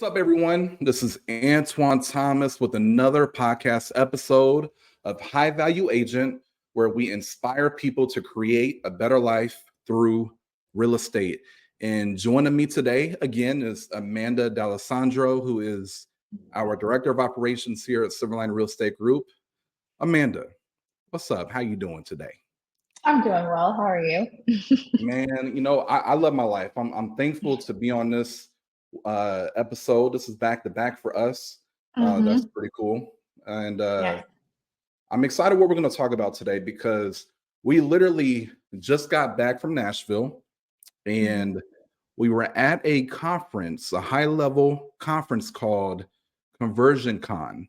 up, everyone? This is Anthwon Thomas with another podcast episode of High Value Agent, where we inspire people to create a better life through real estate. And joining me today again is Amanda Dalessandro, who is our Director of Operations here at Silverline Real Estate Group. Amanda, what's up? How you doing today? I'm doing well. How are you? Man, I love my life. I'm thankful to be on this episode. This is back to back for us. That's Mm-hmm. pretty cool. And Yeah. I'm excited what we're going to talk about today because we literally just got back from Nashville and we were at a conference, a high level conference called Conversion Con.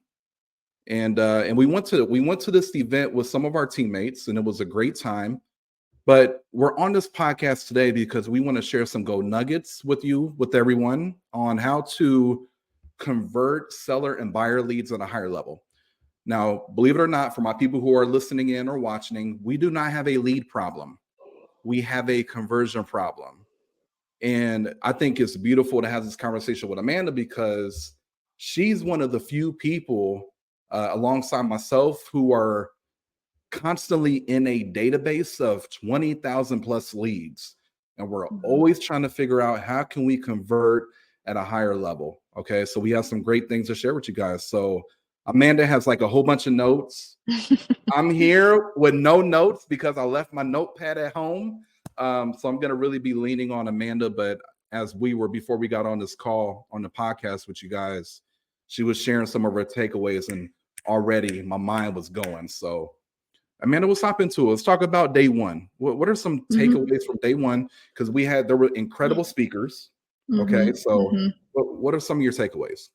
And we went to this event with some of our teammates, and it was a great time. But we're on this podcast today because we want to share some gold nuggets with you, with everyone, on how to convert seller and buyer leads at a higher level. Now, believe it or not, for my people who are listening in or watching, we do not have a lead problem. We have a conversion problem. And I think it's beautiful to have this conversation with Amanda because she's one of the few people alongside myself who are constantly in a database of 20,000 plus leads. And we're always trying to figure out how can we convert at a higher level. Okay. So we have some great things to share with you guys. So Amanda has like a whole bunch of notes. I'm here with no notes because I left my notepad at home. So I'm going to really be leaning on Amanda. But before we got on this call on the podcast with you guys, she was sharing some of her takeaways and already my mind was going. So Amanda, let's hop into it. Let's talk about day one. What are some takeaways from day one? Because there were incredible speakers. Okay, so what are some of your takeaways?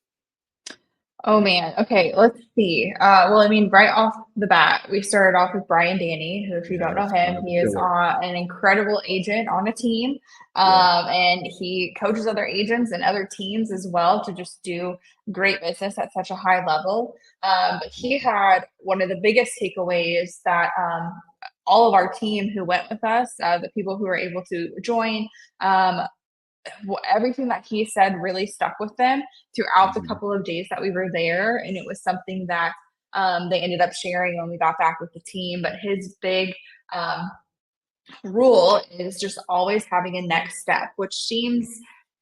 Oh man. Okay, let's see. Well, I mean, right off the bat, we started off with Brian Danney, who, if you don't know him, he is an incredible agent on a team. And he coaches other agents and other teams as well to just do great business at such a high level. But he had one of the biggest takeaways that all of our team who went with us, the people who were able to join, everything that he said really stuck with them throughout the couple of days that we were there. And it was something that they ended up sharing when we got back with the team. But his big rule is just always having a next step, which seems,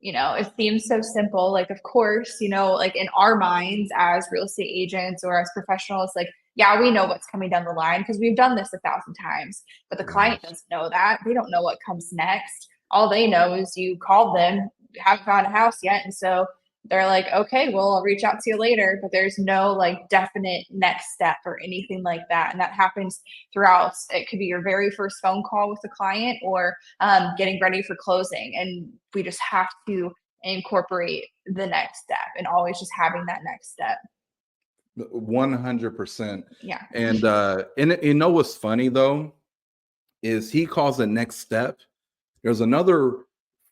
it seems so simple. Like, of course, like in our minds as real estate agents or as professionals, like, yeah, we know what's coming down the line because we've done this 1,000 times, but the client doesn't know that. They don't know what comes next. All they know is you called them, haven't found a house yet. And so they're like, okay, well, I'll reach out to you later. But there's no like definite next step or anything like that. And that happens throughout. It could be your very first phone call with the client or getting ready for closing. And we just have to incorporate the next step and always just having that next step. 100%. Yeah. And what's funny though, is he calls the next step. There's another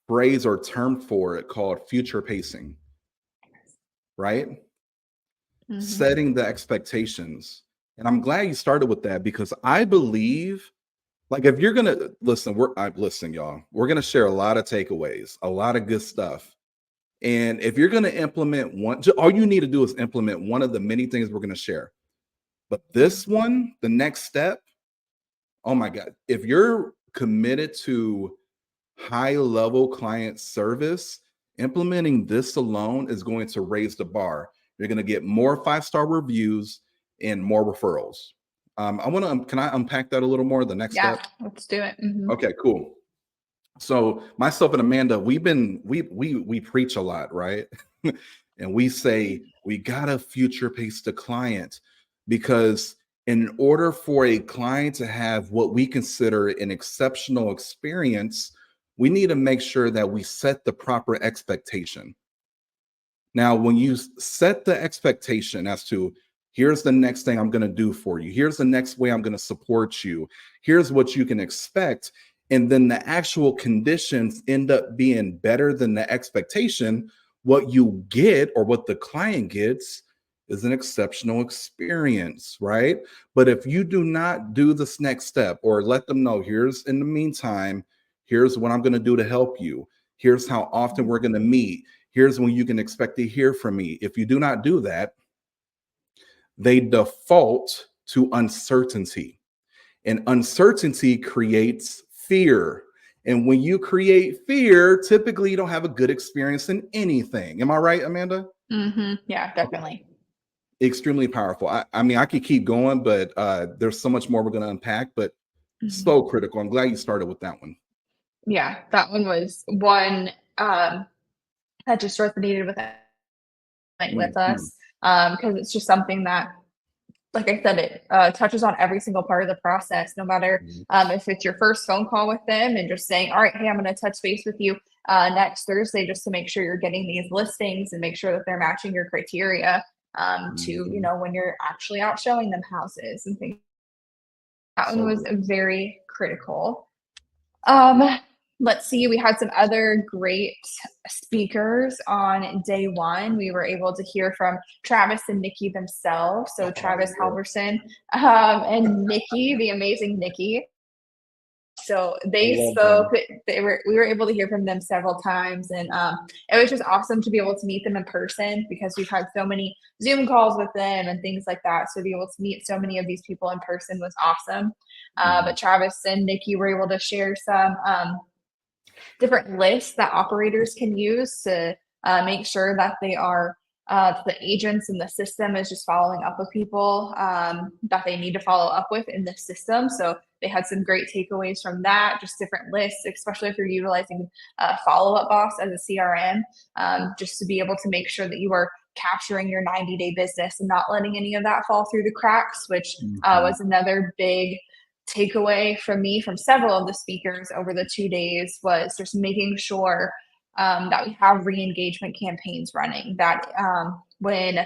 phrase or term for it called future pacing, right? Setting the expectations. And I'm glad you started with that because I believe, like, if you're going to listen, y'all, we're going to share a lot of takeaways, a lot of good stuff. And if you're going to implement one, all you need to do is implement one of the many things we're going to share. But this one, the next step, oh my God, if you're committed to high level client service, implementing this alone is going to raise the bar. You're going to get more 5-star reviews and more referrals. Can I unpack that a little more? The next step? Let's do it. Okay, cool. So myself and Amanda, we preach a lot, right? And we say we gotta future pace the client because in order for a client to have what we consider an exceptional experience, we need to make sure that we set the proper expectation. Now, when you set the expectation as to here's the next thing I'm going to do for you, here's the next way I'm going to support you, here's what you can expect, and then the actual conditions end up being better than the expectation, what you get or what the client gets is an exceptional experience, right? But if you do not do this next step or let them know, here's in the meantime, here's what I'm going to do to help you. Here's how often we're going to meet. Here's when you can expect to hear from me. If you do not do that, they default to uncertainty. And uncertainty creates fear. And when you create fear, typically you don't have a good experience in anything. Am I right, Amanda? Yeah, definitely. Extremely powerful. I mean, I could keep going, but there's so much more we're going to unpack, but so critical. I'm glad you started with that one. Yeah, that one was one that just resonated with us because it's just something that, like I said, it touches on every single part of the process, no matter if it's your first phone call with them and just saying, all right, hey, I'm going to touch base with you next Thursday just to make sure you're getting these listings and make sure that they're matching your criteria to, you know, when you're actually out showing them houses and things. That one was very critical. Let's see, we had some other great speakers on day one. We were able to hear from Travis and Nikki themselves. So Travis Halverson and Nikki, the amazing Nikki. So they spoke. We were able to hear from them several times, and it was just awesome to be able to meet them in person because we've had so many Zoom calls with them and things like that. So to be able to meet so many of these people in person was awesome. But Travis and Nikki were able to share some different lists that operators can use to make sure that they are the agents in the system is just following up with people that they need to follow up with in the system. So they had some great takeaways from that, just different lists, especially if you're utilizing Follow-Up Boss as a CRM, just to be able to make sure that you are capturing your 90-day business and not letting any of that fall through the cracks, which was another big takeaway from me from several of the speakers over the 2 days, was just making sure that we have re-engagement campaigns running, that when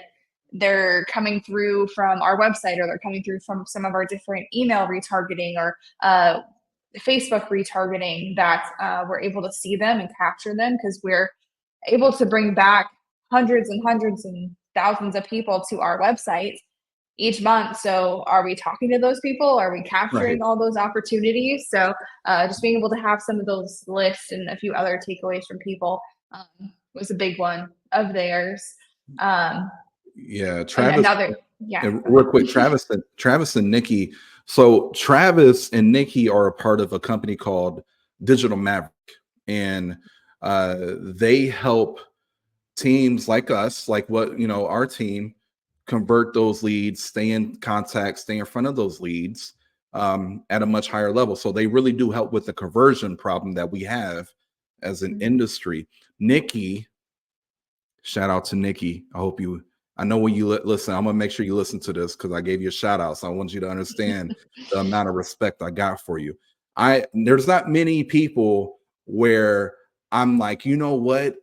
they're coming through from our website or they're coming through from some of our different email retargeting or Facebook retargeting, that we're able to see them and capture them, because we're able to bring back hundreds and hundreds and thousands of people to our website each month. So are we talking to those people? Are we capturing all those opportunities? So just being able to have some of those lists and a few other takeaways from people was a big one of theirs. Yeah, Travis. Yeah. Real quick, Travis and Nikki. So Travis and Nikki are a part of a company called Digital Maverick, and they help teams like us, like what, you know, our team, convert those leads, stay in contact, stay in front of those leads at a much higher level. So they really do help with the conversion problem that we have as an industry. Nikki, shout out to Nikki. I know when you listen, I'm gonna make sure you listen to this because I gave you a shout out. So I want you to understand the amount of respect I got for you. There's not many people where I'm like, you know what?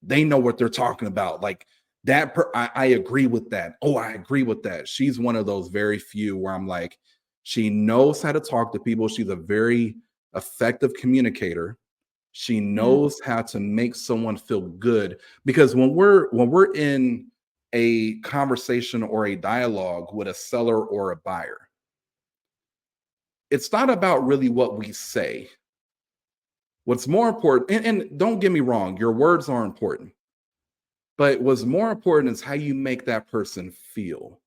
They know what they're talking about. Like that, I agree with that. Oh, I agree with that. She's one of those very few where I'm like, she knows how to talk to people. She's a very effective communicator. She knows how to make someone feel good, because when we're in a conversation or a dialogue with a seller or a buyer, it's not about really what we say. What's more important, and don't get me wrong, your words are important, but what's more important is how you make that person feel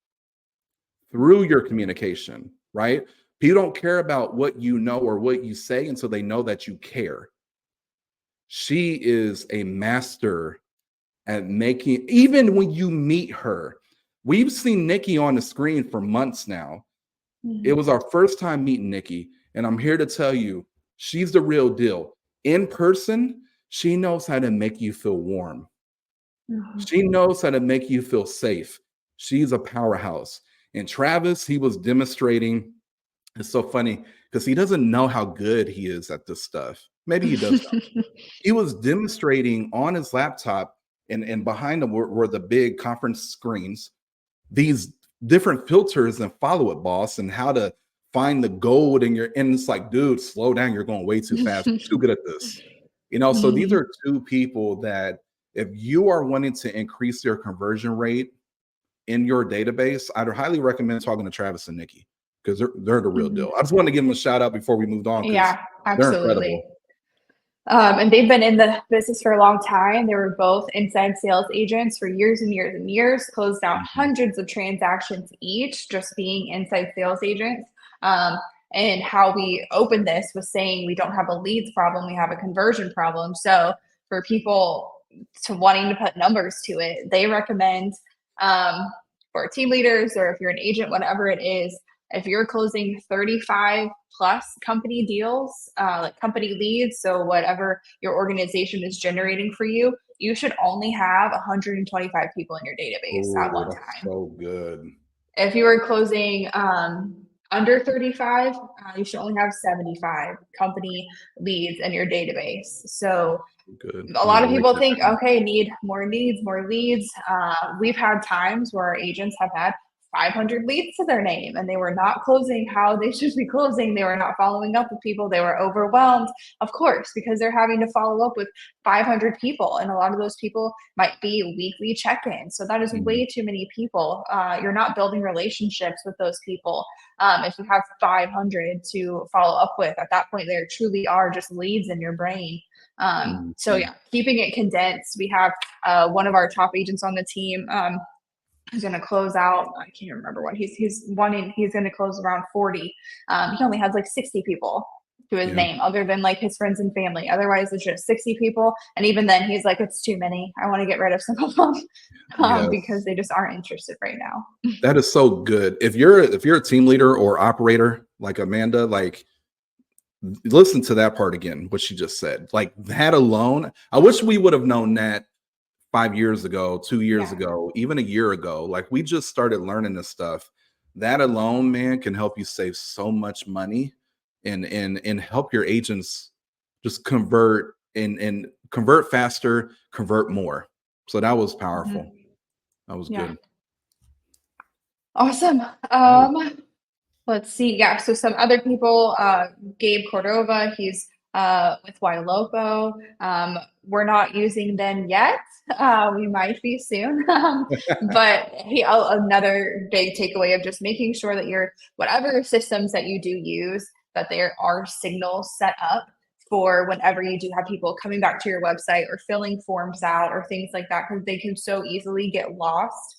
through your communication, right? People don't care about what you know or what you say until they know that you care. She is a master at making, even when you meet her, we've seen Nikki on the screen for months now. It was our first time meeting Nikki, and I'm here to tell you, she's the real deal. In person, she knows how to make you feel warm. She knows how to make you feel safe. She's a powerhouse. And Travis, he was demonstrating. It's so funny because he doesn't know how good he is at this stuff. Maybe he does know. He was demonstrating on his laptop, and behind him were the big conference screens, these different filters and Follow-Up Boss, and how to find the gold in your, and it's like, dude, slow down. You're going way too fast. You're too good at this. You know, so these are two people that if you are wanting to increase your conversion rate in your database, I'd highly recommend talking to Travis and Nikki, because they're the real deal. I just wanted to give them a shout out before we moved on. Yeah, absolutely. And they've been in the business for a long time. They were both inside sales agents for years and years and years, closed out hundreds of transactions each, just being inside sales agents. And how we opened this was saying we don't have a leads problem, we have a conversion problem. So for people to wanting to put numbers to it, they recommend for team leaders, or if you're an agent, whatever it is, if you're closing 35 plus company deals, like company leads, so whatever your organization is generating for you, you should only have 125 people in your database at one That's time. so good. If you are closing under 35, you should only have 75 company leads in your database. So Good. a lot of people think, okay, need more leads, more leads. We've had times where our agents have had 500 leads to their name and they were not closing how they should be closing. They were not following up with people. They were overwhelmed, of course, because they're having to follow up with 500 people. And a lot of those people might be weekly check-ins. So that is way too many people. You're not building relationships with those people. If you have 500 to follow up with, at that point, there truly are just leads in your brain. So yeah, keeping it condensed. We have one of our top agents on the team who's going to close out. I can't remember what he's wanting. He's going to close around 40. He only has like 60 people to his name, other than like his friends and family. Otherwise, it's just 60 people. And even then, he's like, it's too many. I want to get rid of some of them because they just aren't interested right now. That is so good. If you're a team leader or operator like Amanda, like, listen to that part again, what she just said. Like, that alone, I wish we would have known that 5 years ago, 2 years ago, even a year ago. Like, we just started learning this stuff. That alone, man, can help you save so much money and help your agents just convert and convert faster, convert more. So that was powerful. That was good. Awesome. Let's see. Yeah. So some other people, Gabe Cordova, he's with Ylopo. We're not using them yet. We might be soon. But another big takeaway of just making sure that whatever systems that you do use, that there are signals set up for whenever you do have people coming back to your website or filling forms out or things like that, because they can so easily get lost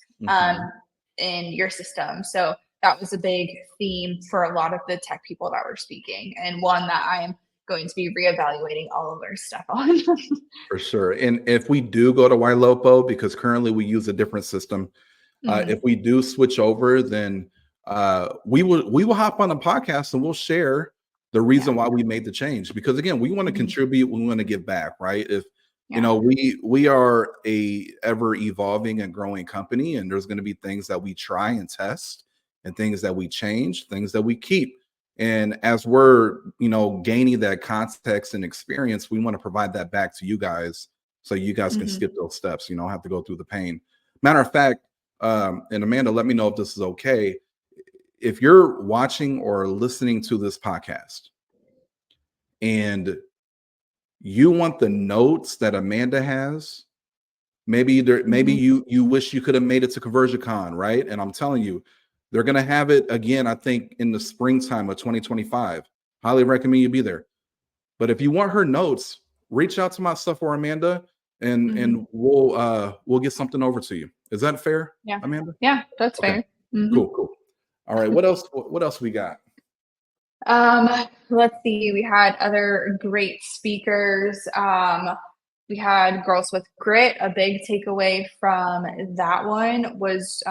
in your system. So that was a big theme for a lot of the tech people that were speaking, and one that I am going to be reevaluating all of their stuff on. For sure. And if we do go to Ylopo, because currently we use a different system, if we do switch over, then we will hop on the podcast and we'll share the reason why we made the change. Because again, we want to contribute, we want to give back, right? If you know, we are a ever evolving and growing company, and there's going to be things that we try and test, and things that we change, things that we keep. And as we're, you know, gaining that context and experience, we want to provide that back to you guys, so you guys can skip those steps, you know, have to go through the pain. Matter of fact, and Amanda, let me know if this is okay. If you're watching or listening to this podcast and you want the notes that Amanda has, maybe you wish you could have made it to ConversionCon, right? And I'm telling you, they're going to have it again, I think, in the springtime of 2025. Highly recommend you be there. But if you want her notes, reach out to myself or Amanda, and we'll get something over to you. Is that fair, Amanda? Yeah, that's fair. Cool. All right. What else we got? Let's see. We had other great speakers. We had Girls with Grit. A big takeaway from that one was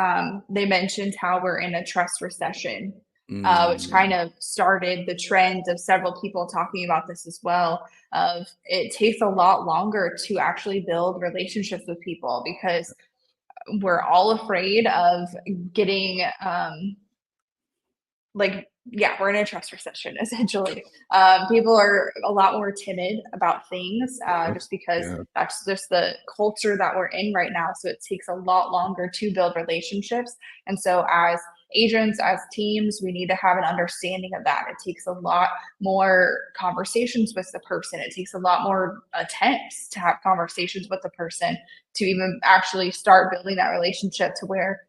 they mentioned how we're in a trust recession, which kind of started the trend of several people talking about this as well. Of it takes a lot longer to actually build relationships with people, because we're all afraid of getting we're in a trust recession, essentially. People are a lot more timid about things just because that's just the culture that we're in right now. So it takes a lot longer to build relationships. And so as agents, as teams, we need to have an understanding of that. It takes a lot more conversations with the person. It takes a lot more attempts to have conversations with the person to even actually start building that relationship to where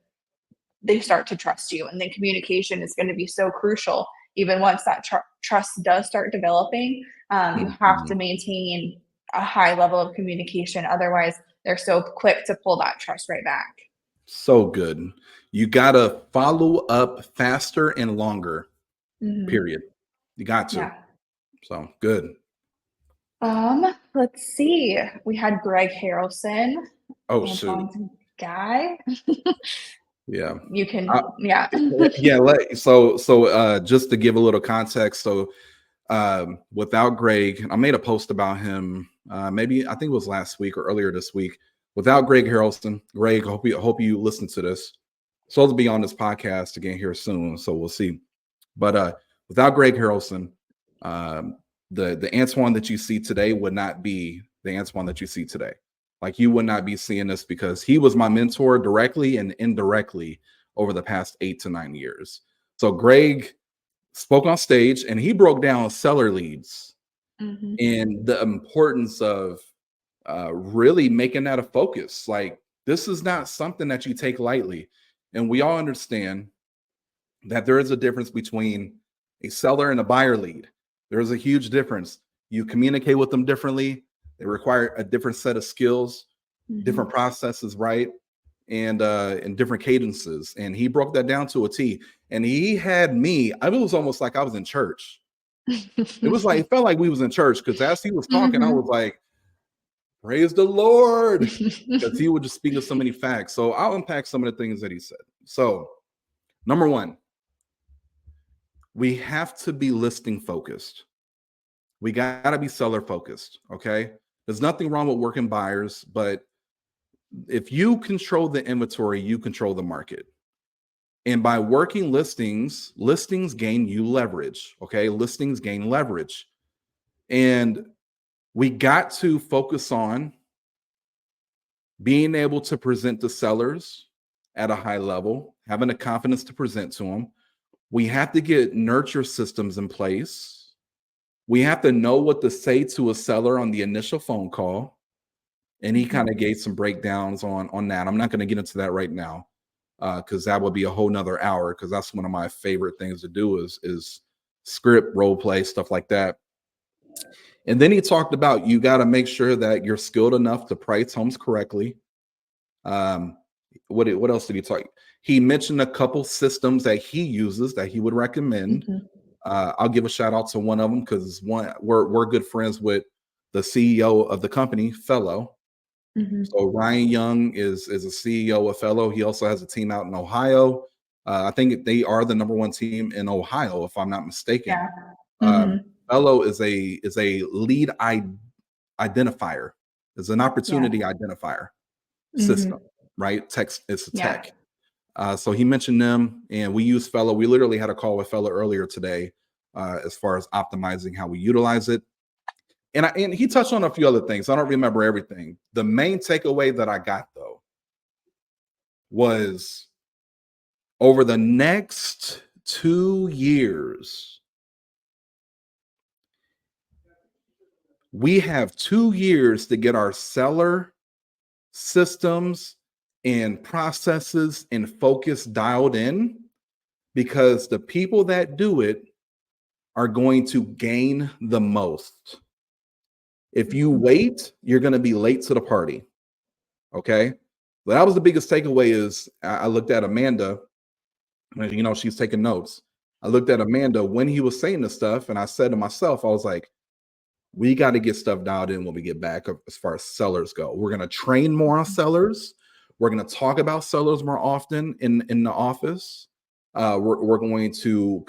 they start to trust you. And then communication is going to be so crucial. Even once that trust does start developing, You have to maintain a high level of communication. Otherwise, they're so quick to pull that trust right back. So good. You got to follow up faster and longer, period. You got to. Yeah. So good. Let's see. We had Greg Harrelson, Oh, shoot. Anthwon's guy. Yeah. You can, Uh, yeah. yeah. Just to give a little context. So, without Greg, I made a post about him. Maybe I think it was last week or earlier this week. Without Greg Harrelson, Greg, hope you listen to this. So to be on this podcast again here soon, so we'll see. But without Greg Harrelson, the Anthwon that you see today would not be the Anthwon that you see today. Like you would not be seeing this because he was my mentor directly and indirectly over the past 8 to 9 years. So Greg spoke on stage and he broke down seller leads and the importance of really making that a focus. Like this is not something that you take lightly. And we all understand that there is a difference between a seller and a buyer lead. There is a huge difference. You communicate with them differently. They require a different set of skills, different processes, right? And different cadences. And he broke that down to a T. And he had me, it was almost like I was in church. It was like, it felt like we was in church because as he was talking, I was like, praise the Lord. Because he would just speak of so many facts. So I'll unpack some of the things that he said. So number one, we have to be listing focused. We got to be seller focused. Okay. There's nothing wrong with working buyers, but if you control the inventory, you control the market. And by working listings gain you leverage. Okay. Listings gain leverage. And we got to focus on being able to present to sellers at a high level, having the confidence to present to them. We have to get nurture systems in place. We have to know what to say to a seller on the initial phone call. And he kind of gave some breakdowns on that. I'm not going to get into that right now because that would be a whole nother hour because that's one of my favorite things to do is script, role play, stuff like that. And then he talked about you got to make sure that you're skilled enough to price homes correctly. What else did he talk? He mentioned a couple systems that he uses that he would recommend. I'll give a shout out to one of them because we're good friends with the CEO of the company, Fellow. So Ryan Young is a CEO of Fellow. He also has a team out in Ohio. I think they are the number one team in Ohio, if I'm not mistaken. Fellow is a lead identifier. It's an opportunity identifier system, right? Text, it's a tech. So he mentioned them, and we use Fellow. We literally had a call with Fellow earlier today, as far as optimizing how we utilize it. And he touched on a few other things. I don't remember everything. The main takeaway that I got though was over the next 2 years, we have 2 years to get our seller systems and processes and focus dialed in because the people that do it are going to gain the most. If you wait, you're going to be late to the party. Okay. But that was the biggest takeaway is I looked at Amanda, and, she's taking notes. I looked at Amanda when he was saying this stuff, and I said to myself, I was like, we got to get stuff dialed in when we get back as far as sellers go. We're going to train more on sellers. We're going to talk about sellers more often in the office. We're going to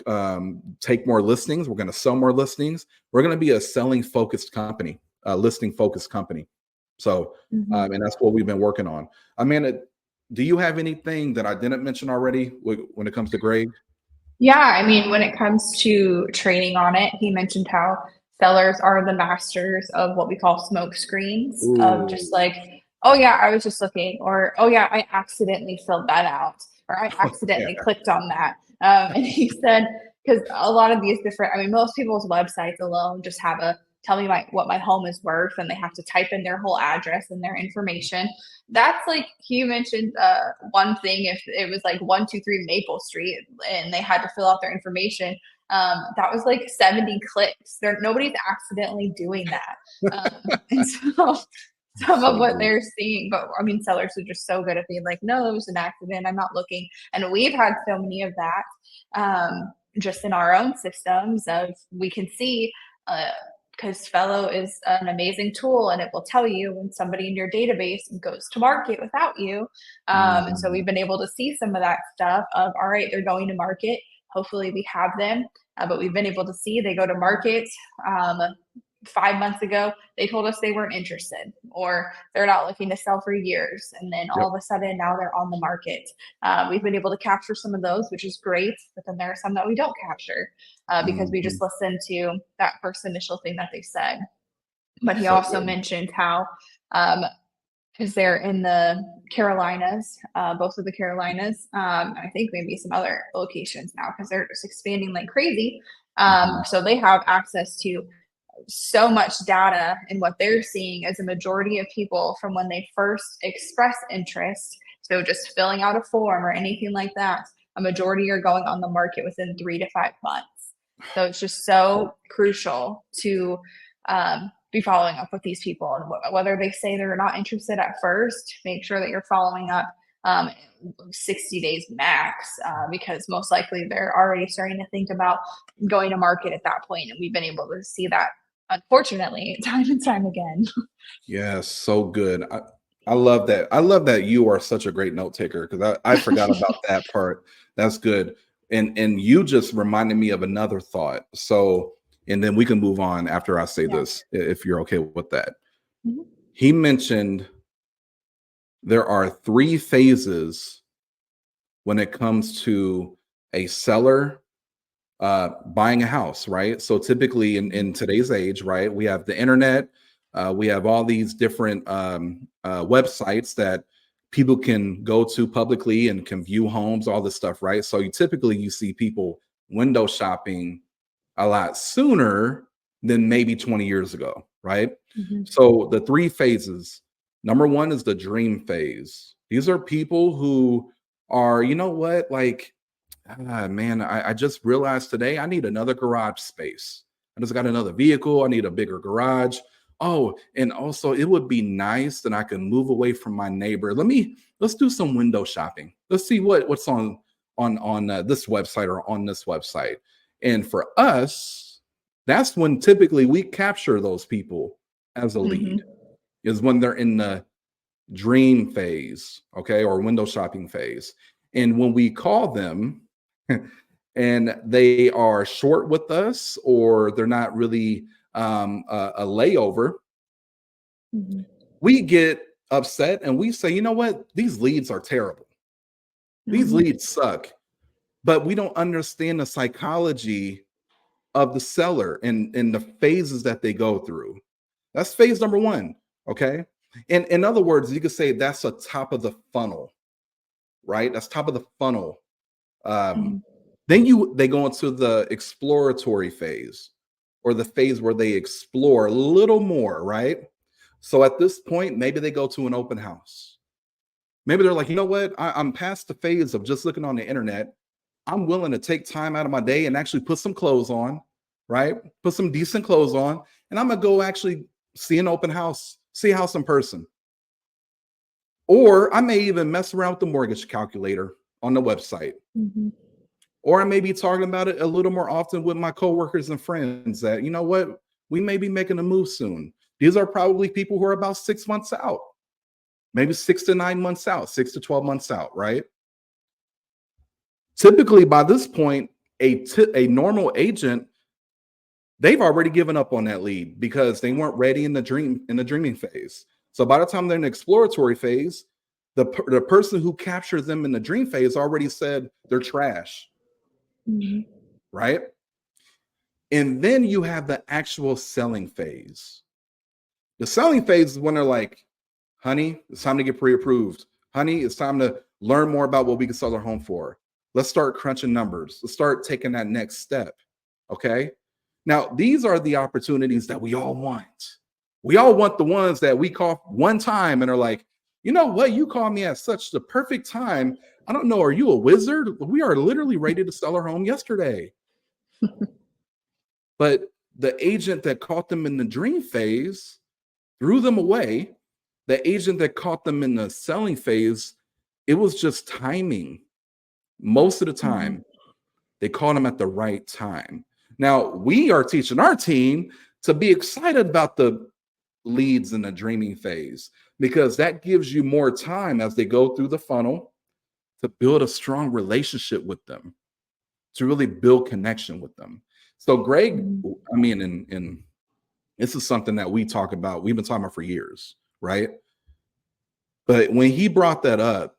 take more listings. We're going to sell more listings. We're going to be a selling focused company, listing focused company. So, and that's what we've been working on. Amanda, do you have anything that I didn't mention already when it comes to Greg? Yeah, I mean, when it comes to training on it, he mentioned how sellers are the masters of what we call smoke screens of just like, oh yeah, I was just looking, or oh yeah, I accidentally filled that out, or I accidentally clicked on that. And he said, because a lot of these different, I mean, most people's websites alone just have a tell me what my home is worth, and they have to type in their whole address and their information. That's like he mentioned one thing, if it was like 123 Maple Street and they had to fill out their information, that was like 70 clicks. Nobody's accidentally doing that. And so some of So what good. they're seeing, but I mean, sellers are just so good at being like, no, it was an accident. I'm not looking. And we've had so many of that just in our own systems of we can see, because Fellow is an amazing tool and it will tell you when somebody in your database goes to market without you. And so Mhm. we've been able to see some of that stuff of, all right, they're going to market. Hopefully we have them. But we've been able to see they go to market. 5 months ago, they told us they weren't interested or they're not looking to sell for years. And then all Yep. of a sudden now they're on the market. We've been able to capture some of those, which is great. But then there are some that we don't capture because we just Mhm. listen to that first initial thing that they said. But he So also good. mentioned how, because they're in the Carolinas, both of the Carolinas, I think maybe some other locations now because they're just expanding like crazy. Mhm. So they have access to so much data, and what they're seeing is a majority of people from when they first express interest, so just filling out a form or anything like that, a majority are going on the market within 3 to 5 months. So it's just so crucial to be following up with these people, and whether they say they're not interested at first, make sure that you're following up 60 days max, because most likely they're already starting to think about going to market at that point. And we've been able to see that, unfortunately, time and time again. Yes, so good. I love that. I love that you are such a great note taker because I forgot about that part. That's good. And you just reminded me of another thought. So, and then we can move on after I say Yeah. this, if you're okay with that. Mhm. He mentioned there are three phases when it comes to a seller buying a house, right? So typically in today's age, right, we have the internet, we have all these different websites that people can go to publicly and can view homes, all this stuff, right? So you see people window shopping a lot sooner than maybe 20 years ago, right? Mhm. So the three phases. Number one is the dream phase. These are people who are, you know what, like, man, I just realized today I need another garage space. I just got another vehicle. I need a bigger garage. Oh, and also it would be nice that I can move away from my neighbor. Let's do some window shopping. Let's see what's on this website or on this website. And for us, that's when typically we capture those people as a lead, Mhm. is when they're in the dream phase, okay, or window shopping phase. And when we call them and they are short with us or they're not really a layover, Mhm. we get upset and we say, you know what, these leads are terrible. These Mhm. leads suck, but we don't understand the psychology of the seller and the phases that they go through. That's phase number one. Okay. And in other words, you could say that's the top of the funnel, right? That's top of the funnel. Um, Mhm. then they go into the exploratory phase or the phase where they explore a little more, right? So at this point, maybe they go to an open house. Maybe they're like, you know what? I'm past the phase of just looking on the internet. I'm willing to take time out of my day and actually put some clothes on, right? Put some decent clothes on, and I'm gonna go actually see an open house, see a house in person. Or I may even mess around with the mortgage calculator on the website. Mhm. Or I may be talking about it a little more often with my coworkers and friends that, you know what, we may be making a move soon. These are probably people who are about 6 months out, maybe 6 to 9 months out, 6 to 12 months out, right? Typically, by this point, a normal agent, they've already given up on that lead because they weren't ready in the dreaming phase. So by the time they're in the exploratory phase, the person who captures them in the dream phase already said they're trash, Mhm. right? And then you have the actual selling phase. The selling phase is when they're like, honey, it's time to get pre-approved. Honey, it's time to learn more about what we can sell our home for. Let's start crunching numbers. Let's start taking that next step. Okay. Now, these are the opportunities that we all want. We all want the ones that we call one time and are like, you know what? You called me at such the perfect time. I don't know. Are you a wizard? We are literally ready to sell our home yesterday. But the agent that caught them in the dream phase threw them away. The agent that caught them in the selling phase, it was just timing. Most of the time, they caught them at the right time. Now, we are teaching our team to be excited about the leads in the dreaming phase, because that gives you more time as they go through the funnel to build a strong relationship with them, to really build connection with them. So Greg, I mean, and this is something that we talk about, we've been talking about for years, right? But when he brought that up,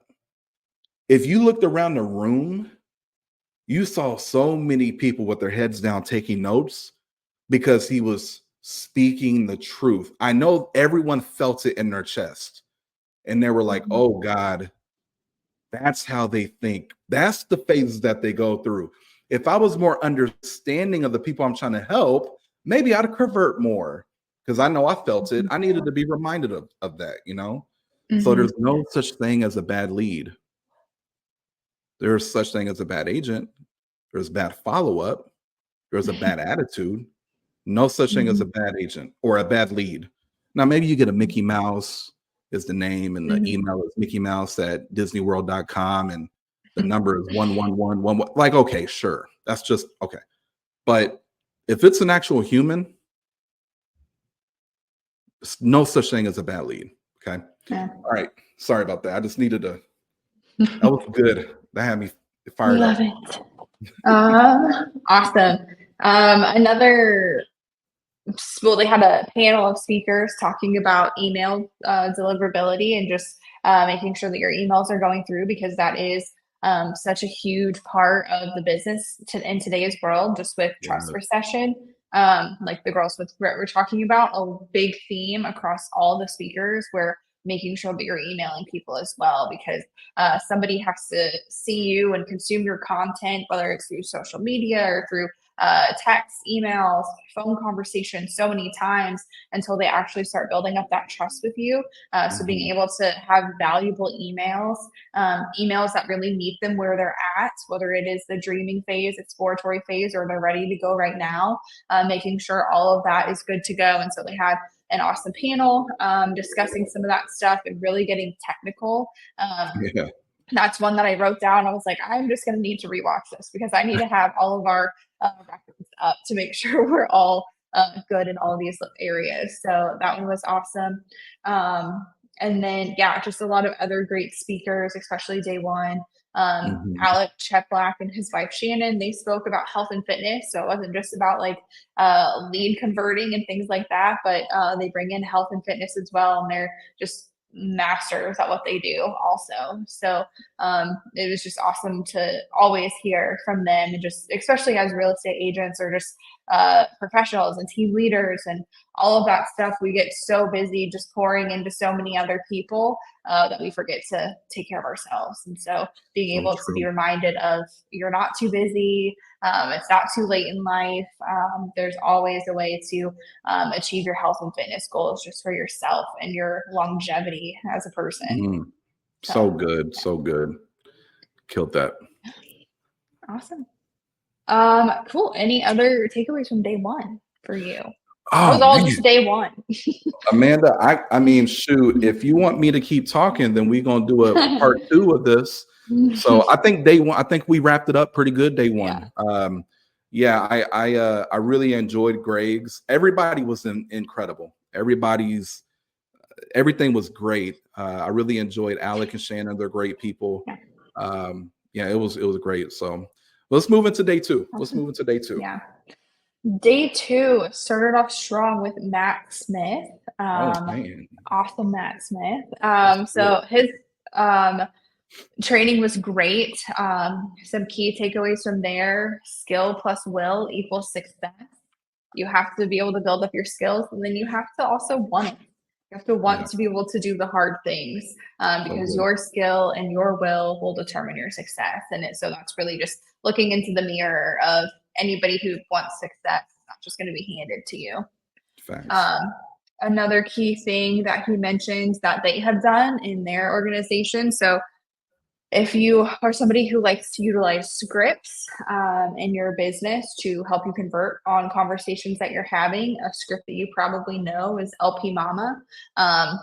if you looked around the room, you saw so many people with their heads down taking notes, because he was speaking the truth. I know everyone felt it in their chest, and they were like, oh God, that's how they think. That's the phases that they go through. If I was more understanding of the people I'm trying to help, maybe I'd convert more, because I know I felt it. I needed to be reminded of that, you know? So there's no such thing as a bad lead. There's such thing as a bad agent. There's bad follow-up. There's a bad attitude. No such thing as a bad agent or a bad lead. Now, maybe you get a Mickey Mouse is the name, and the email is Mickey Mouse at disneyworld.com, and the number is 11111. Like, okay, sure. That's just okay. But if it's an actual human, no such thing as a bad lead. Okay. Yeah. All right. Sorry about that. I just needed to. That was good. That had me fired Love up. it. Awesome. They had a panel of speakers talking about email deliverability, and just making sure that your emails are going through, because that is such a huge part of the business in today's world, just with trust recession. Like the girls with Brett were talking about, a big theme across all the speakers, where making sure that you're emailing people as well, because somebody has to see you and consume your content, whether it's through social media or through text, emails, phone conversations, so many times, until they actually start building up that trust with you. So being able to have valuable emails, emails that really meet them where they're at, whether it is the dreaming phase, exploratory phase, or they're ready to go right now, making sure all of that is good to go. And so they had an awesome panel discussing some of that stuff and really getting technical. Yeah. That's one that I wrote down. I was like, I'm just going to need to rewatch this, because I need to have all of our records up to make sure we're all good in all of these areas. So that one was awesome. And then, yeah, just a lot of other great speakers, especially day one. Alec Cheplack and his wife Shannon, they spoke about health and fitness. So it wasn't just about like lead converting and things like that, but they bring in health and fitness as well. And they're just masters at what they do also. So it was just awesome to always hear from them, and just especially as real estate agents, or just professionals and team leaders and all of that stuff, we get so busy just pouring into so many other people that we forget to take care of ourselves. And so being able to be reminded of, you're not too busy, it's not too late in life, there's always a way to achieve your health and fitness goals, just for yourself and your longevity as a person. So good. So good. Killed that. Awesome. Cool. Any other takeaways from day one for you? Oh, that was all just day one. Amanda, I mean, shoot, if you want me to keep talking, then we're gonna do a part 2 of this. So I think day one, I think we wrapped it up pretty good day one. Yeah. I really enjoyed Greg's. Everybody was incredible. Everything was great. I really enjoyed Alec and Shannon. They're great people. Yeah, it was great. So let's move into day two. Yeah. Day two started off strong with Matt Smith. Awesome Matt Smith. So his training was great. Some key takeaways from there: skill plus will equals success. You have to be able to build up your skills, and then you have to also want it. You have to want to be able to do the hard things, because your skill and your will determine your success. And so that's really just looking into the mirror of anybody who wants success. It's not just going to be handed to you. Another key thing that he mentioned that they have done in their organization. So if you are somebody who likes to utilize scripts in your business to help you convert on conversations that you're having, a script that you probably know is LP Mama. Um,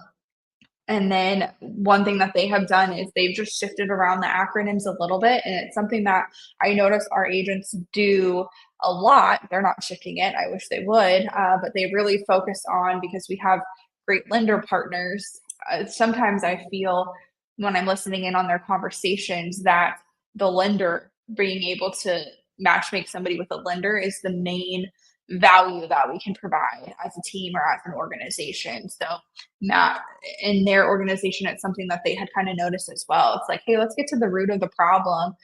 and then one thing that they have done is they've just shifted around the acronyms a little bit. And it's something that I notice our agents do a lot. They're not shifting it. I wish they would, but they really focus on, because we have great lender partners. Sometimes I feel when I'm listening in on their conversations that the lender being able to match make somebody with a lender is the main value that we can provide as a team or as an organization. So not in their organization, it's something that they had kind of noticed as well. It's like, hey, let's get to the root of the problem.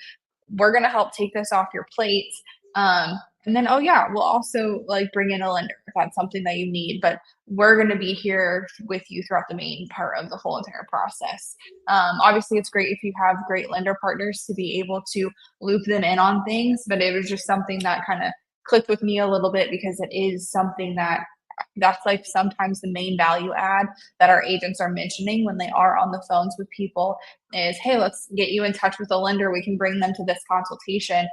We're going to help take this off your plate. And then, oh yeah, we'll also like bring in a lender if that's something that you need, but we're going to be here with you throughout the main part of the whole entire process. Obviously it's great if you have great lender partners to be able to loop them in on things, but it was just something that kind of clicked with me a little bit, because it is something that's like sometimes the main value add that our agents are mentioning when they are on the phones with people is, hey, let's get you in touch with a lender. We can bring them to this consultation,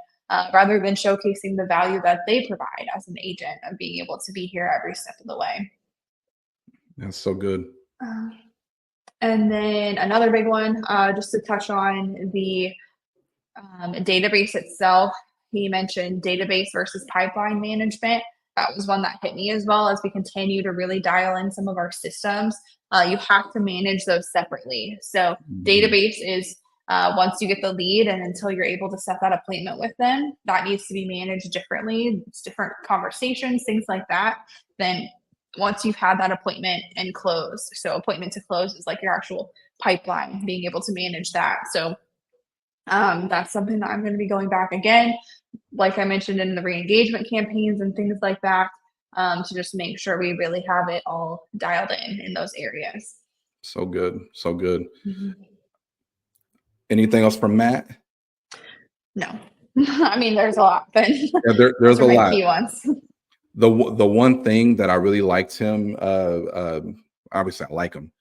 rather than showcasing the value that they provide as an agent of being able to be here every step of the way. That's so good. And then another big one, just to touch on the database itself. He mentioned database versus pipeline management. That was one that hit me as well. As we continue to really dial in some of our systems, you have to manage those separately. So database is once you get the lead and until you're able to set that appointment with them, that needs to be managed differently. It's different conversations, things like that. Then once you've had that appointment and closed, so appointment to close is like your actual pipeline, being able to manage that. So that's something that I'm going to be going back again, like I mentioned in the re-engagement campaigns and things like that, to just make sure we really have it all dialed in those areas. So good. So good. Mhm. Anything else from Matt? No, I mean, there's a lot, but Yeah, there's those a are my lot. key ones. The one thing that I really liked him, obviously I like him.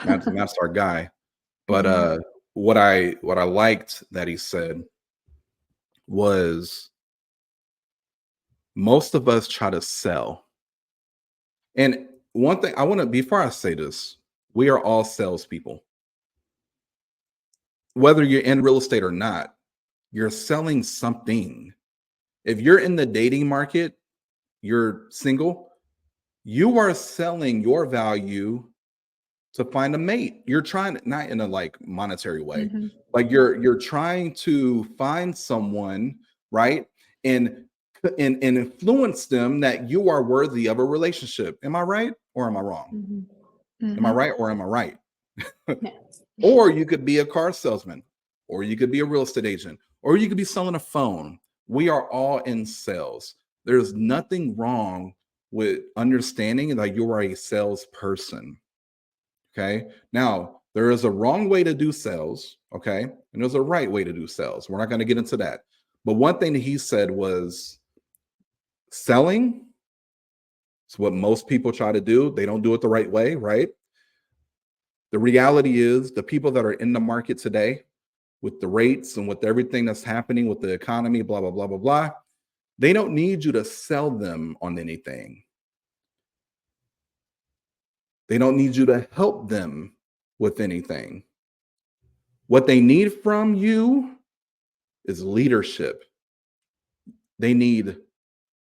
Matt's our guy. But Mhm. what I liked that he said was, most of us try to sell. And one thing I want to, before I say this, we are all salespeople. Whether you're in real estate or not, you're selling something. If you're in the dating market, you're single, you are selling your value to find a mate. You're trying to, not in a like monetary way, Mhm. like you're trying to find someone, right? And and influence them that you are worthy of a relationship. Am I right or am I wrong? Mhm. Am I Mhm. right or am I right? Yeah. Or you could be a car salesman, or you could be a real estate agent, or you could be selling a phone. We are all in sales. There's nothing wrong with understanding that you are a salesperson. Okay. Now, there is a wrong way to do sales. Okay. And there's a right way to do sales. We're not going to get into that. But one thing that he said was, selling is what most people try to do. They don't do it the right way. Right. The reality is, the people that are in the market today, with the rates and with everything that's happening with the economy, blah, blah, blah, blah, blah, they don't need you to sell them on anything. They don't need you to help them with anything. What they need from you is leadership. They need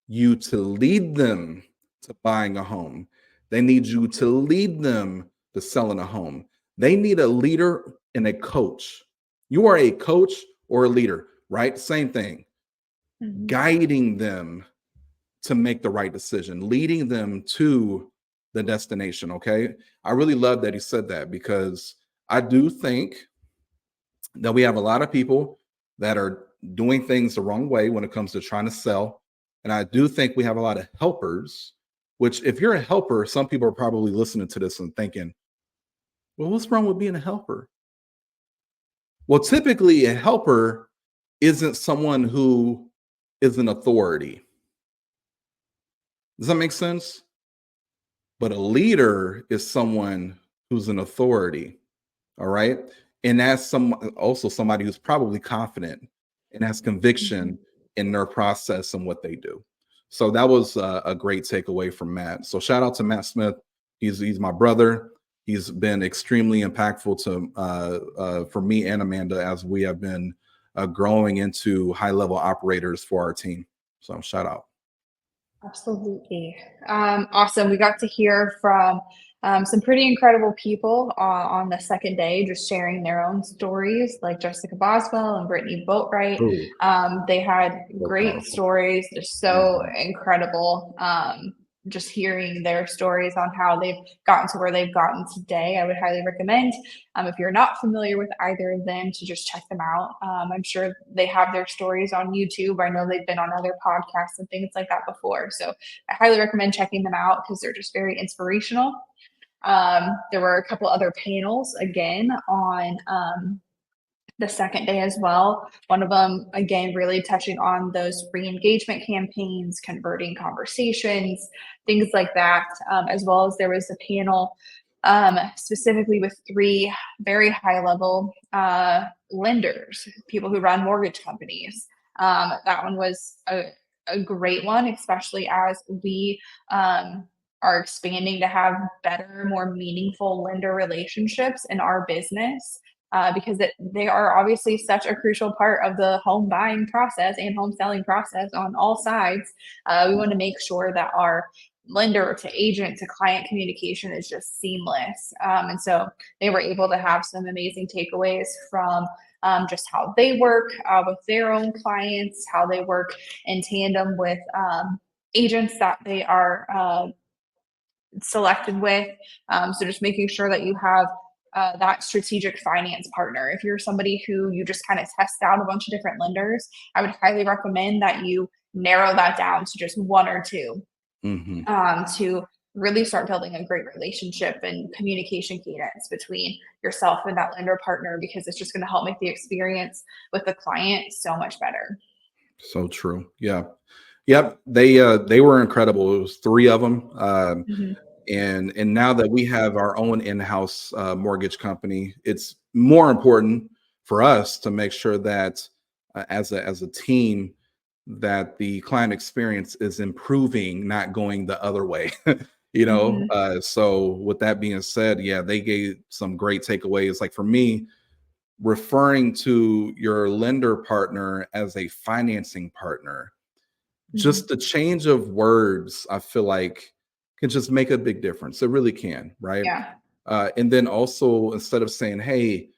you to lead them to buying a home. They need you to lead them to selling a home. They need a leader and a coach. You are a coach or a leader, right? Same thing. Mhm. Guiding them to make the right decision, leading them to the destination. Okay. I really love that he said that, because I do think that we have a lot of people that are doing things the wrong way when it comes to trying to sell. And I do think we have a lot of helpers, which, if you're a helper, some people are probably listening to this and thinking, well, what's wrong with being a helper? Well, typically, a helper isn't someone who is an authority. Does that make sense? But a leader is someone who's an authority. All right. and as also somebody who's probably confident and has Mhm. conviction in their process and what they do. So that was a great takeaway from Matt. So shout out to Matt Smith. He's my brother. He's been extremely impactful to for me and Amanda as we have been growing into high level operators for our team. So shout out. Absolutely. Awesome. We got to hear from some pretty incredible people on the second day, just sharing their own stories, like Jessica Boswell and Brittany Boatwright. Oh, They had so great powerful. stories, just so Mhm. incredible. Just hearing their stories on how they've gotten to where they've gotten today, I would highly recommend. If you're not familiar with either of them, to just check them out. I'm sure they have their stories on YouTube. I know they've been on other podcasts and things like that before. So I highly recommend checking them out because they're just very inspirational. There were a couple other panels again on the second day as well. One of them, again, really touching on those re-engagement campaigns, converting conversations, things like that, as well as there was a panel specifically with three very high level lenders, people who run mortgage companies. That one was a great one, especially as we are expanding to have better, more meaningful lender relationships in our business because they are obviously such a crucial part of the home buying process and home selling process on all sides. We want to make sure that our lender to agent to client communication is just seamless. And so they were able to have some amazing takeaways from just how they work with their own clients, how they work in tandem with agents that they are selected with. So just making sure that you have that strategic finance partner. If you're somebody who you just kind of test out a bunch of different lenders, I would highly recommend that you narrow that down to just one or two Mhm. to really start building a great relationship and communication cadence between yourself and that lender partner because it's just going to help make the experience with the client so much better. So true. Yeah. Yep. They were incredible. It was three of them. Mhm. And now that we have our own in-house mortgage company, it's more important for us to make sure that as a team that the client experience is improving, not going the other way. Mhm. So with that being said, yeah, they gave some great takeaways. Like for me, referring to your lender partner as a financing partner, Mhm. just the change of words, I feel like can just make a big difference. It really can, right? Yeah. And then also instead of saying, "Hey,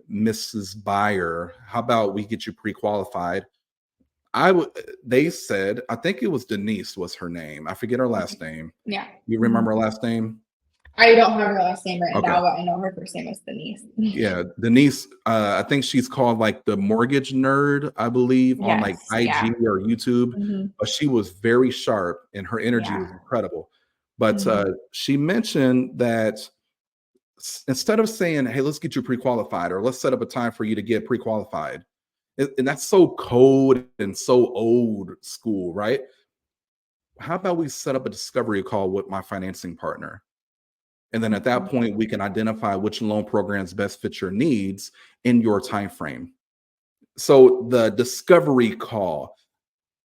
Mrs. Buyer, how about we get you pre-qualified?" I would. They said, I think it was Denise was her name. I forget her last Okay. name. Yeah. You remember Mhm. her last name? I don't have her last name right Okay. now, but I know her first name is Denise. Yeah, Denise, I think she's called like the mortgage nerd, I believe, on like Yes. IG Yeah. or YouTube. Mhm. But she was very sharp and her energy Yeah. was incredible. But Mhm. she mentioned that instead of saying, "Hey, let's get you pre-qualified," or "Let's set up a time for you to get pre-qualified," and that's so cold and so old school, right? How about we set up a discovery call with my financing partner? And then at that Mhm. point, we can identify which loan programs best fit your needs in your time frame. So the discovery call,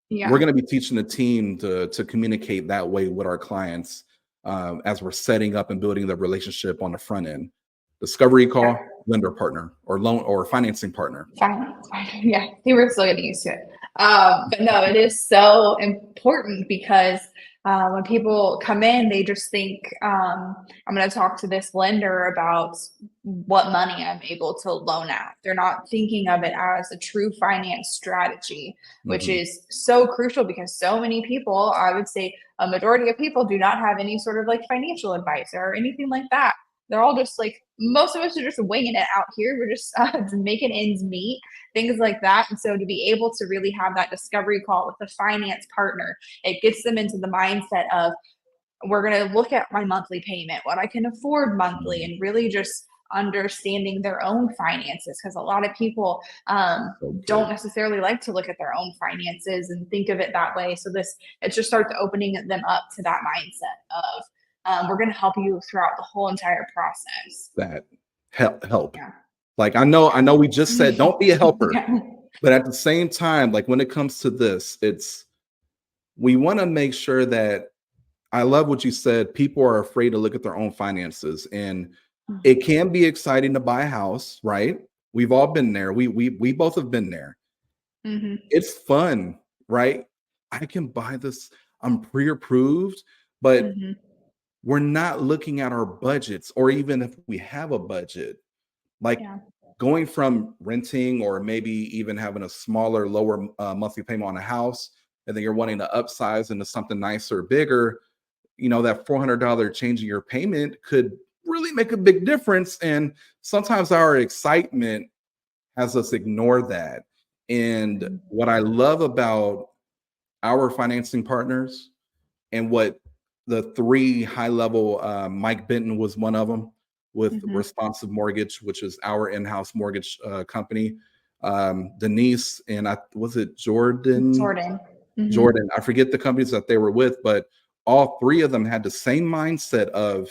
we're Yeah. going to be teaching the team to communicate that way with our clients as we're setting up and building the relationship on the front end. Discovery Yeah. call, lender partner, or loan or financing partner. Fine. Yeah. They were still getting used to it. But no, it is so important because when people come in, they just think, I'm going to talk to this lender about what money I'm able to loan out. They're not thinking of it as a true finance strategy, which Mhm. is so crucial because so many people, I would say a majority of people, do not have any sort of like financial advice or anything like that. They're all just like most of us are just winging it out here. We're just making ends meet, things like that. And so to be able to really have that discovery call with a finance partner, it gets them into the mindset of we're going to look at my monthly payment, what I can afford monthly, Mhm. and really just understanding their own finances because a lot of people So don't true. necessarily like to look at their own finances and think of it that way. So this it just starts opening them up to that mindset of we're going to help you throughout the whole entire process. That help. Yeah. Like, I know we just said, don't be a helper, Yeah. but at the same time, like when it comes to this, we want to make sure that I love what you said. People are afraid to look at their own finances, and it can be exciting to buy a house, right? We've all been there. We both have been there. Mhm. It's fun, right? I can buy this. I'm pre-approved, but Mhm. we're not looking at our budgets, or even if we have a budget, like Yeah. going from renting or maybe even having a smaller, lower monthly payment on a house, and then you're wanting to upsize into something nicer, bigger. That $400 change in your payment could really make a big difference. And sometimes our excitement has us ignore that. And what I love about our financing partners, and what the three high level, Mike Benton was one of them with Mhm. Responsive Mortgage, which is our in-house mortgage company. Denise and was it Jordan? Jordan. Mhm. Jordan. I forget the companies that they were with, but all three of them had the same mindset of,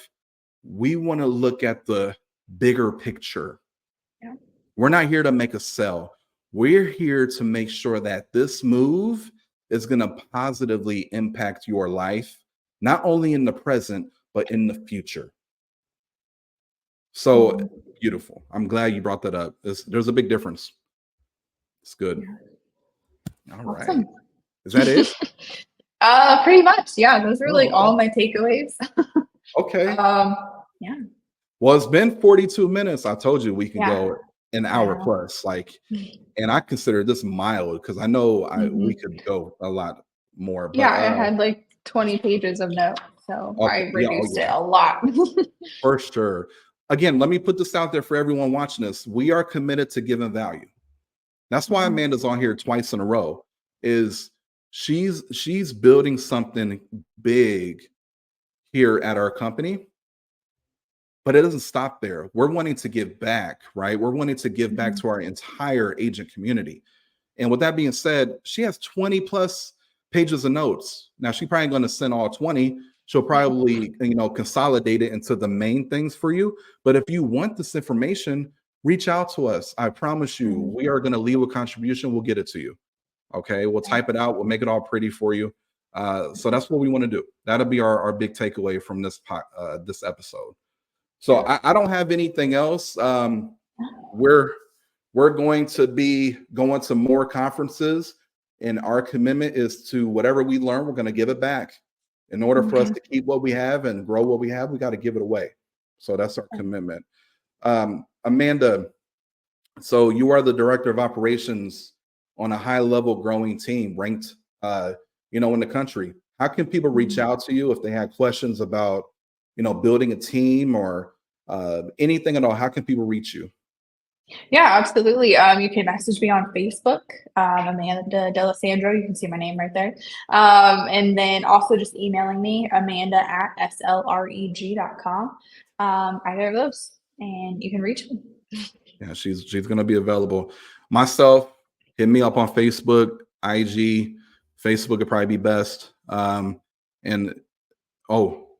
we want to look at the bigger picture. Yeah. We're not here to make a sell. We're here to make sure that this move is going to positively impact your life, not only in the present, but in the future. So Mhm. beautiful. I'm glad you brought that up. There's a big difference. It's good. Yeah. All right. Awesome. Is that it? Pretty much. Yeah, those were Oh, like okay. all my takeaways. Okay. Um, yeah. Well, it's been 42 minutes. I told you we can Yeah. go an I hour know. plus. And I consider this mild because I know we Mhm. could go a lot more. But Yeah, I had like 20 pages of notes, so okay, I yeah, oh reduced it yeah, a lot. for sure. Again, let me put this out there for everyone watching this. We are committed to giving value. That's why Mhm. Amanda's on here twice in a row. Is she's building something big here at our company. But it doesn't stop there. We're wanting to give back, right? We're wanting to give back Mhm. to our entire agent community. And with that being said, she has 20 plus pages of notes. Now she's probably going to send all 20. She'll probably, consolidate it into the main things for you. But if you want this information, reach out to us. I promise you, Mhm. we are going to leave a contribution. We'll get it to you. Okay. We'll Yeah. type it out. We'll make it all pretty for you. So that's what we want to do. That'll be our big takeaway from this episode. So Yeah. I don't have anything else. We're we're going to be going to more conferences, and our commitment is to whatever we learn, we're going to give it back. In order for us Mhm. to keep what we have and grow what we have, we got to give it away. So that's our commitment. Amanda, so you are the director of operations on a high level growing team ranked, in the country. How can people reach Mhm. out to you if they had questions about, building a team or anything at all? How can people reach you? Yeah, absolutely. You can message me on Facebook, Amanda Dalessandro. You can see my name right there. And then also just emailing me, amanda@slreg.com. Either of those, and you can reach me. Yeah, she's going to be available. Myself, hit me up on Facebook, IG. Facebook would probably be best. And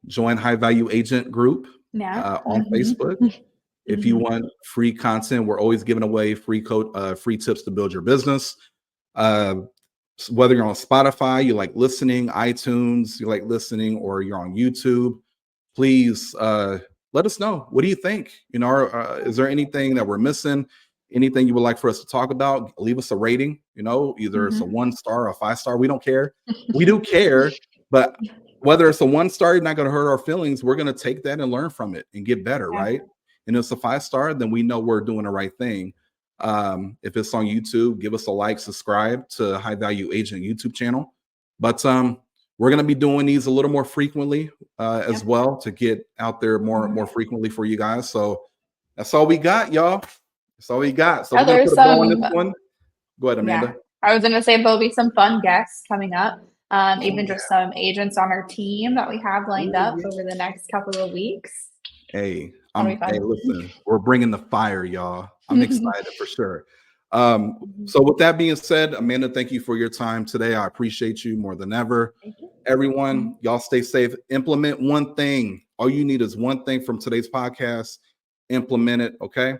join High Value Agent Group Yeah. on Mhm. Facebook. If you Mhm. want free content, we're always giving away free tips to build your business. Uh, whether you're on Spotify, you like listening, iTunes, you like listening, or you're on YouTube, please let us know. What do you think? Is there anything that we're missing? Anything you would like for us to talk about? Leave us a rating. Either it's a Mhm. 1 star or a 5 star. We don't care. We do care, but whether it's a 1 star, not going to hurt our feelings. We're going to take that and learn from it and get better, Yeah. right? And if it's a 5 star, then we know we're doing the right thing. If it's on YouTube, give us a like, subscribe to High Value Agent YouTube channel. But we're going to be doing these a little more frequently as Yeah. well to get out there more Mhm. frequently for you guys. So that's all we got, y'all. That's all we got. So Yeah, we're gonna there's put a bow on this some. one. Go ahead, Yeah, Amanda. I was gonna say there'll be some fun guests coming up. Oh Even yeah. just some agents on our team that we have lined Oh up yeah. over the next couple of weeks. Hey, That'll be hey, fun. listen, we're bringing the fire, y'all. I'm excited for sure. So with that being said, Amanda, thank you for your time today. I appreciate you more than ever. Thank you. Everyone, Mhm. y'all stay safe. Implement one thing. All you need is one thing from today's podcast. Implement it, okay?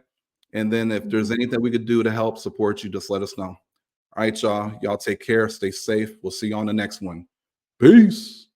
And then if there's anything we could do to help support you, just let us know. All right, y'all. Y'all take care. Stay safe. We'll see you on the next one. Peace.